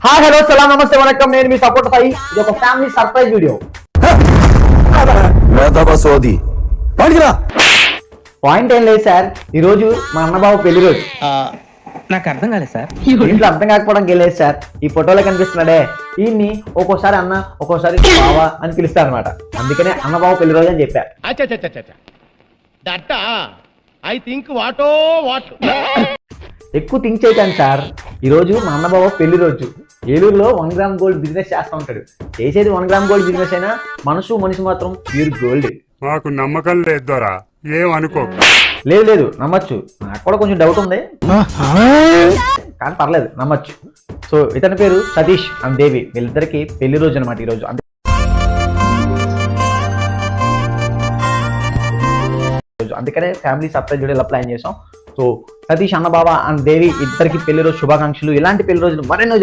Hi hello సలాం నమస్తే వనకం నేను మీ support Sai. ఇది ఒక ఫ్యామిలీ సర్ప్రైజ్ వీడియో. పాయింట్ ఏం లేదు సార్, ఈ రోజు మా అన్నబాబు పెళ్లి రోజు. నాకు అర్థం కాలేదు సార్. ఇంట్లో అర్థం కాకపోవడం లేదు సార్. ఈ ఫోటోలో కనిపిస్తున్నాడే ఈయన్ని ఒక్కోసారి అన్న ఒక్కోసారి బావా అని పిలుస్తారు అనమాట. అందుకనే అన్నబాబు పెళ్లి రోజు అని చెప్పా. ఎక్కువ థింక్ చేయటాను సార్. ఈ రోజు మా అన్నబాబు పెళ్లి రోజు. ఏలూరులో 1 గ్రామ్ గోల్డ్ బిజినెస్ చేస్తూ ఉంటాడు. చేసేది 1 గ్రామ్ గోల్డ్ బిజినెస్ అయినా మనిషి మాత్రం ప్యూర్ గోల్డ్. మాకు నమ్మకం లేదు దొరా, ఏమనుకో. లేదు నమ్మచ్చు. నాకు కూడా కొంచెం డౌట్ ఉంది కానీ పర్లేదు నమ్మచ్చు. సో ఇతని పేరు సతీష్ అండ్ దేవి. వీళ్ళిద్దరికి పెళ్లి రోజు అనమాట ఈ రోజు. అందుకనే ఫ్యామిలీ సర్ప్రైజ్ వీడియో ఇలా ప్లాన్ చేసాం. సో సతీష్ అన్నబాబా అండ్ దేవి ఇద్దరికి పెళ్లి రోజు శుభాకాంక్షలు. ఇలాంటి పెళ్లి రోజులు మరెన్నో